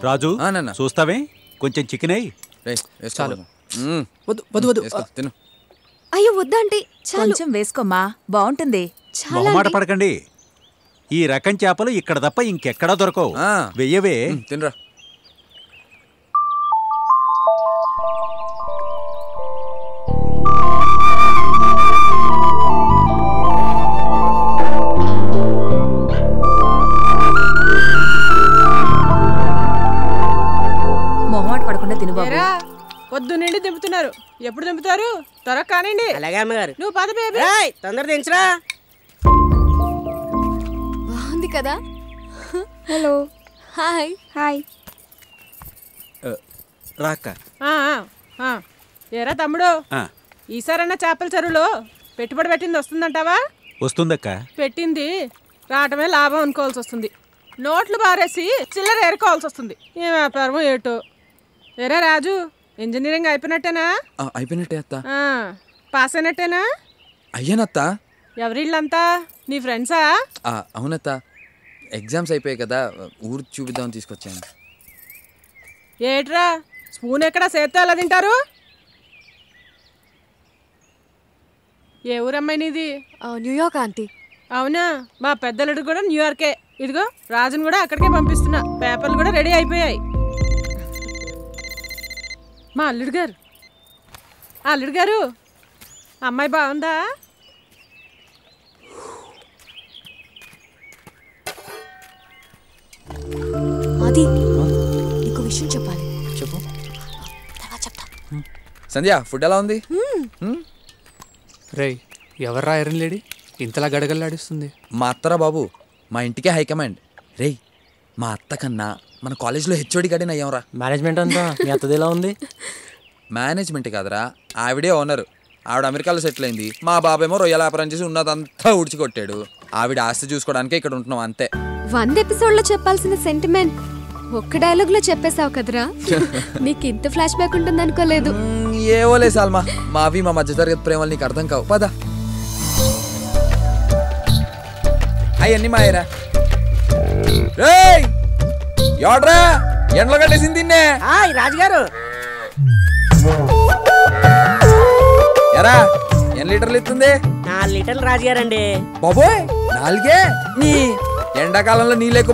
రాజు చూస్తావే కొంచెం చికెన్ అయ్యి చాలు. వద్దు వద్దు వద్దు తిను. అయ్యో వద్దంటే కొంచెం వేసుకోమ్మా, బాగుంటుంది. మొహమాట పడకండి. ఈ రకం చేపలు ఇక్కడ తప్ప ఇంకెక్కడా దొరకవు. వెయ్యవే. తినరా. మొహమాట పడకుండా తిను బాబు. పొద్దు నుండి దింపుతున్నారు, ఎప్పుడు దింపుతారు? త్వరగా కానివ్వండి. అలాగే అమ్మగారు. నువ్వు పద బేబీ. తొందర దించరా. బాగుంది కదా. Hello hi hi. రాక్క. ఏరా తమ్ముడు, ఈసారన్నా చేపల చెరువులో పెట్టుబడి పెట్టింది వస్తుందంటావా? వస్తుందక్క. పెట్టింది రావటమే లాభం అనుకోవాల్సి వస్తుంది. నోట్లు బారేసి చిల్లర ఏరుకోవాల్సి వస్తుంది. ఏ వ్యాపారం ఏటో. ఏరా రాజు, ఇంజనీరింగ్ అయిపోయినట్టేనా? అయిపోయినట్టే అత్త. పాస్ అయినట్టేనా? అయ్యానత్త. ఎవరిళ్ళంతా నీ ఫ్రెండ్సా? అవునత్త, ఎగ్జామ్స్ అయిపోయాయి కదా, ఊరు చూపిద్దామని తీసుకొచ్చాను. ఏట్రా స్పూన్ ఎక్కడ చేత్తో ఎలా తింటారు? ఏ ఊరమ్మాయి నీది? New York aunty. అవునా, మా పెద్దలుడు కూడా న్యూయార్కే. ఇదిగో రాజును కూడా అక్కడికే పంపిస్తున్నా. పేపర్లు కూడా రెడీ అయిపోయాయి. మా అల్లుడు గారు, అల్లుడు గారు, అమ్మాయి బాగుందా? అది నీకు విషయం చెప్పాలి. చెప్పు. చెప్తా. సంధ్య, ఫుడ్ ఎలా ఉంది? రేయ్, ఎవర్రా ఐరన్ లేడీ ఇంతలా గడగల్లాడిస్తుంది? మా అత్తరా బాబు, మా ఇంటికే హైకమాండ్. రేయ్, మా అత్త కన్నా మన కాలేజ్లో హెచ్ఓడి గార్డెన్ అయ్యాంరా. మేనేజ్మెంట్ అంతా మీ అత్తది ఎలా ఉంది? మేనేజ్మెంట్ కాదురా, ఆవిడే ఓనరు. ఆవిడ అమెరికాలో సెటిల్ అయింది. మా బాబేమో రొయ్యల వ్యాపారం చేసి ఉన్నదంతా ఊడ్చికొట్టాడు. ఆవిడ ఆస్తి చూసుకోవడానికే ఇక్కడ ఉంటున్నాం అంతే. 100 ఎపిసోడ్లో చెప్పాల్సిన సెంటిమెంట్ ఒక్క డైలాగ్ లో చెప్పేశావు కదరా. నీకు ఇంత ఫ్లాష్ బ్యాక్ ఉంటుంది అనుకోలేదు. ఏవోలే సాల్మా, మావి మా మధ్య తరగతి ప్రేమలు నీకు అర్థం కావు. పద. అవన్నీ మాయరా. ఎవడ్రా ఎండలో కట్టేసింది తిన్నే? రాజుగారు. ఎరా ఎన్ని లీటర్లు ఇస్తుంది? 4 లీటర్లు రాజుగారండి. బాబోయ్, 4? నీ ఎండాకాలంలో నీళ్ళు ఎక్కువ